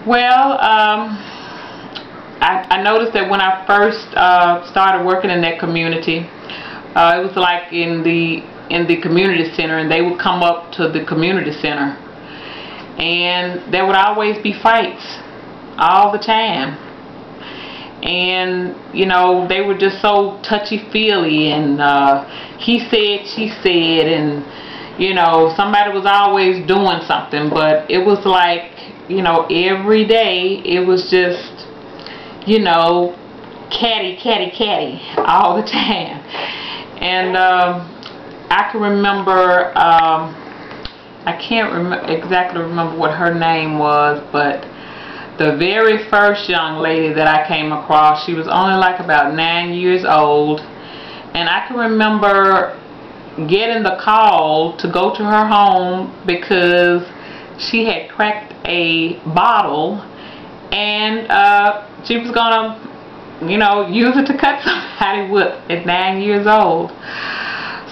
Well, I noticed that when I first started working in that community, it was like in the community center, and they would come up to the community center, and there would always be fights all the time. And you know, they were just so touchy-feely, and he said, she said, and you know, somebody was always doing something. But it was like, you know, every day it was just, you know, catty, catty, catty all the time. And I can remember, I can't exactly remember what her name was, but the very first young lady that I came across, she was only like about 9 years old, and I can remember getting the call to go to her home because she had cracked a bottle, and she was gonna, you know, use it to cut somebody with at 9 years old.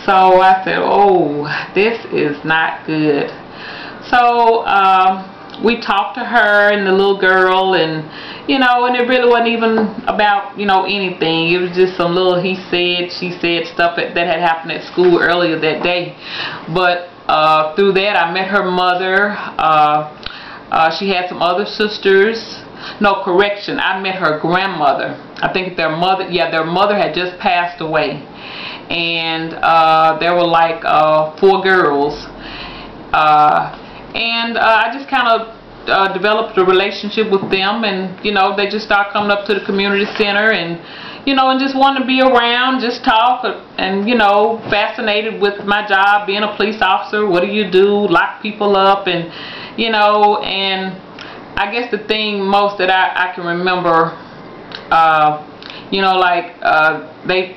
So I said, oh, this is not good. So we talked to her and the little girl, and you know, and it really wasn't even about, you know, anything. It was just some little he said, she said stuff that had happened at school earlier that day. But through that, I met her mother. She had some other sisters. No, correction, I met her grandmother. I think their mother, yeah, their mother had just passed away, and there were like 4 girls. And I just kind of developed a relationship with them, and you know, they just started coming up to the community center, and you know, and just wanted to be around, just talk, and you know, fascinated with my job being a police officer. What do you do? Lock people up, and you know, and I guess the thing most that I can remember, you know, like they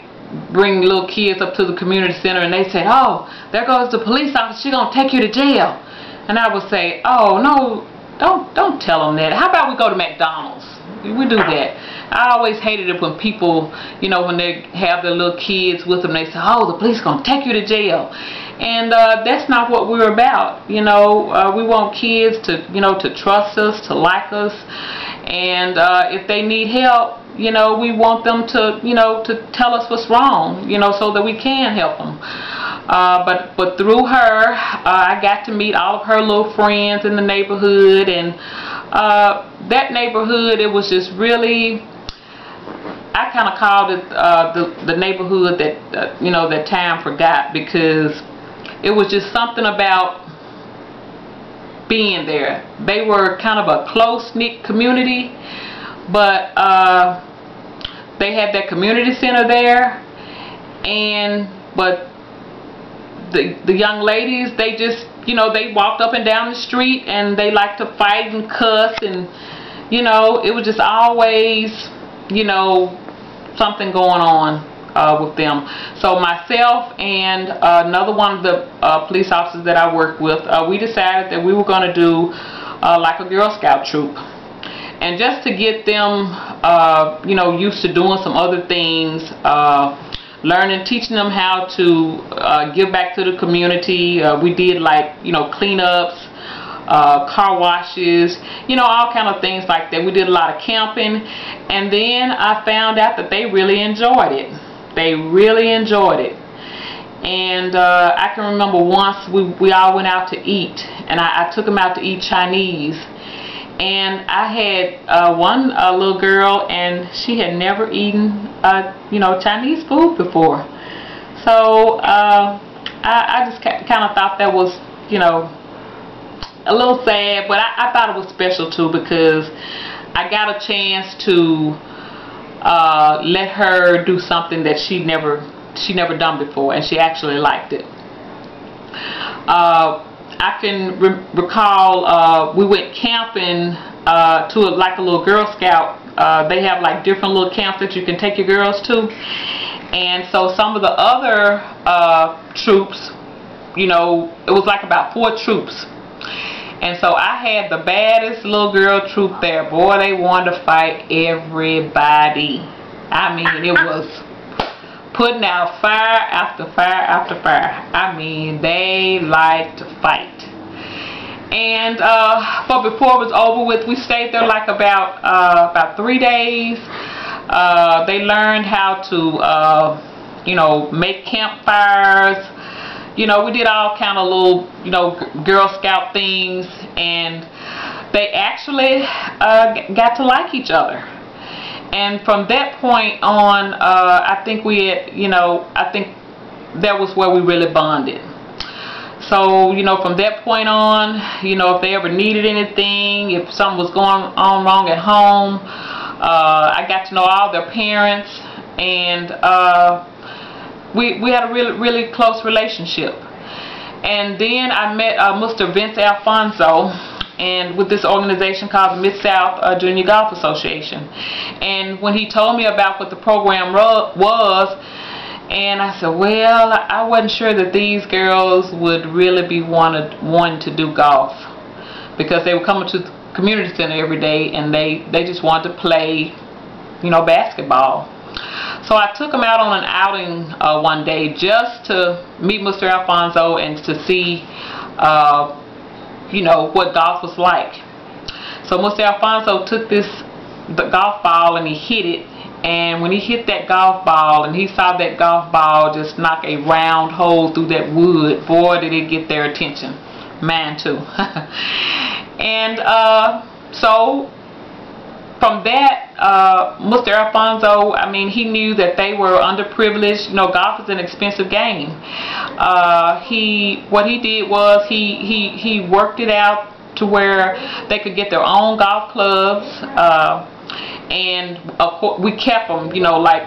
bring little kids up to the community center, and they said, oh, there goes the police officer, she's gonna take you to jail. And I would say, oh no, don't tell them that. How about we go to McDonald's? We do that. I always hated it when people, you know, when they have their little kids with them, they say, oh, the police gonna take you to jail. And that's not what we're about. You know, we want kids to, you know, to trust us, to like us, and if they need help, you know, we want them to, you know, to tell us what's wrong, you know, so that we can help them. But through her, I got to meet all of her little friends in the neighborhood, and that neighborhood, it was just really, I kind of called it the neighborhood that, you know, that time forgot, because it was just something about being there. They were kind of a close-knit community, but they had that community center there, and but the young ladies, they just, you know, they walked up and down the street, and they liked to fight and cuss, and you know, it was just always, you know, something going on with them. So myself and another one of the police officers that I worked with, we decided that we were going to do like a Girl Scout troop, and just to get them, you know, used to doing some other things, learning, teaching them how to give back to the community. We did like, you know, cleanups, car washes, you know, all kind of things like that. We did a lot of camping, and then I found out that they really enjoyed it. They really enjoyed it. And I can remember once we all went out to eat, and I took them out to eat Chinese. And I had one little girl, and she had never eaten, you know, Chinese food before. So I just kind of thought that was, you know, a little sad, but I thought it was special too, because I got a chance to let her do something that she never done before, and she actually liked it. I can recall we went camping to like a little Girl Scout. They have like different little camps that you can take your girls to, and so some of the other troops, you know, it was like about 4 troops, and so I had the baddest little girl troop there. Boy, they wanted to fight everybody. I mean, it was putting out fire after fire after fire. I mean, they like to fight. And but before it was over with, we stayed there like about 3 days. They learned how to you know, make campfires. You know, we did all kind of little, you know, Girl Scout things, and they actually got to like each other. And from that point on, I think we had, you know, I think that was where we really bonded. So, you know, from that point on, you know, if they ever needed anything, if something was going on wrong at home, I got to know all their parents, and we had a really close relationship. And then I met Mr. Vince Alfonso, and with this organization called Mid-South Junior Golf Association. And when he told me about what the program was, and I said, well, I wasn't sure that these girls would really be wanting to do golf, because they were coming to the community center every day, and they just wanted to play, you know, basketball. So I took them out on an outing one day just to meet Mr. Alfonso and to see, you know, what golf was like. So Mr. Alfonso took the golf ball and he hit it. And when he hit that golf ball and he saw that golf ball just knock a round hole through that wood, boy, did it get their attention. Mine too. And so from that, Mr. Alfonso, I mean, he knew that they were underprivileged. You know, golf is an expensive game. What he did was he worked it out to where they could get their own golf clubs. And of course we kept them, you know, like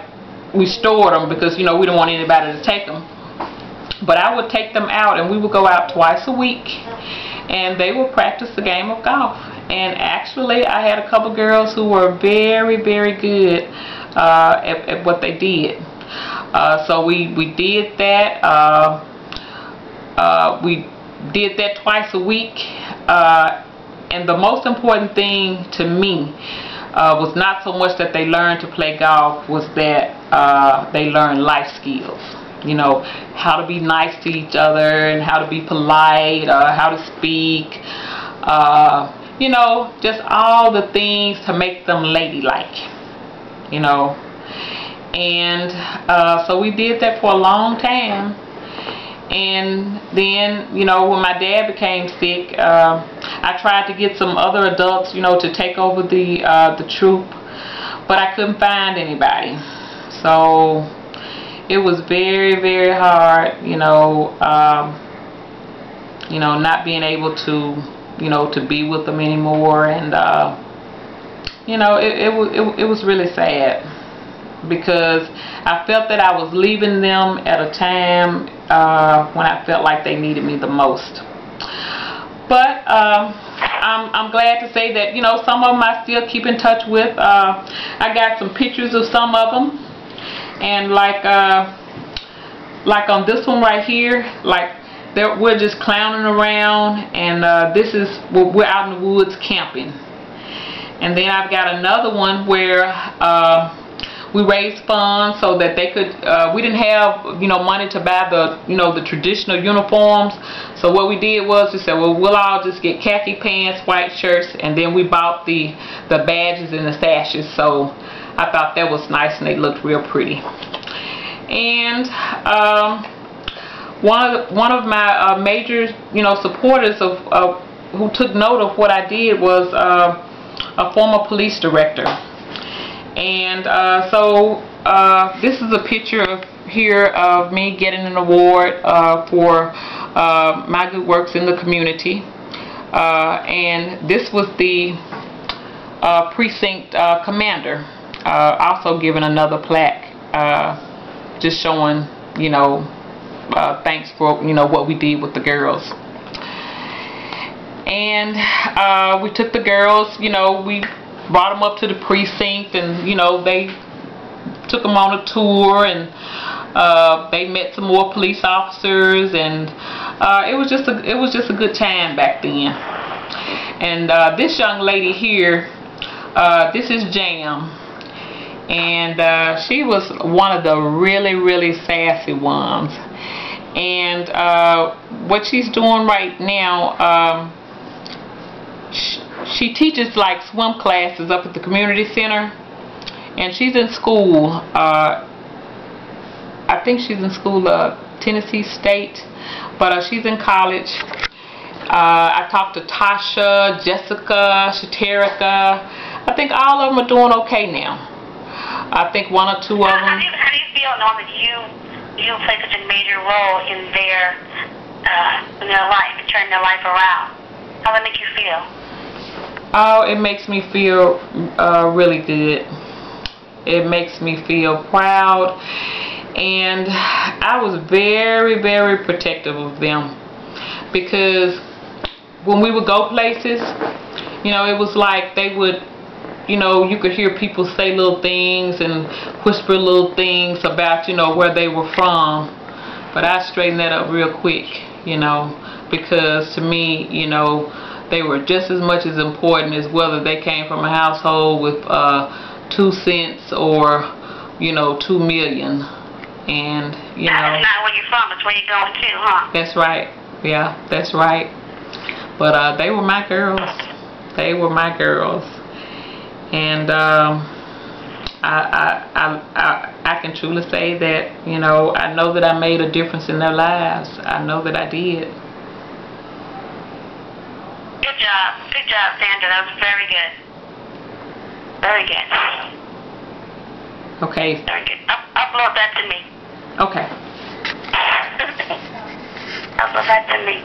we stored them, because, you know, we don't want anybody to take them. But I would take them out, and we would go out twice a week, and they would practice the game of golf. And actually I had a couple girls who were very good at what they did. So we did that. We did that twice a week. And the most important thing to me was not so much that they learned to play golf, was that they learned life skills. You know, how to be nice to each other, and how to be polite, how to speak, you know, just all the things to make them ladylike, you know. And so we did that for a long time. And then, you know, when my dad became sick, I tried to get some other adults, you know, to take over the troop, but I couldn't find anybody. So it was very hard, you know, not being able to, you know, to be with them anymore. And you know, it was really sad, because I felt that I was leaving them at a time when I felt like they needed me the most. But I'm glad to say that, you know, some of them I still keep in touch with. I got some pictures of some of them, and like on this one right here, like we're just clowning around, and this is we're out in the woods camping. And then I've got another one where we raised funds so that they could, we didn't have, you know, money to buy the, you know, the traditional uniforms. So what we did was we said, well, we'll all just get khaki pants, white shirts, and then we bought the badges and the sashes. So I thought that was nice, and they looked real pretty. And one of my major, you know, supporters of who took note of what I did was a former police director. And so this is a picture of me getting an award for my good works in the community. And this was the precinct commander, also given another plaque, just showing, you know, thanks for, you know, what we did with the girls. And we took the girls, you know, we brought them up to the precinct, and, you know, they took them on a tour, and they met some more police officers, and it was just a good time back then. And this young lady here, this is Jam, and she was one of the really sassy ones. And what she's doing right now, she teaches like swim classes up at the community center, and she's in school. I think she's in school, Tennessee State, but she's in college. I talked to Tasha, Jessica, Shaterica. I think all of them are doing okay now. I think one or two of them. How do you feel knowing that you play such a major role in their life, turning their life around? How does that make you feel? Oh, it makes me feel really good. It makes me feel proud, and I was very, very protective of them, because when we would go places, you know, it was like they would, you know, you could hear people say little things and whisper little things about, you know, where they were from. But I straightened that up real quick, you know, because to me, you know, they were just as much as important as whether they came from a household with 2 cents or, you know, 2 million. And, you know. That's not where you're from, it's where you're going to, huh? That's right. Yeah, that's right. But they were my girls. They were my girls. And I can truly say that, you know, I know that I made a difference in their lives. I know that I did. Good job, Sandra. That was very good. Very good. Okay. Very good. Upload that to me. Okay. Upload that to me.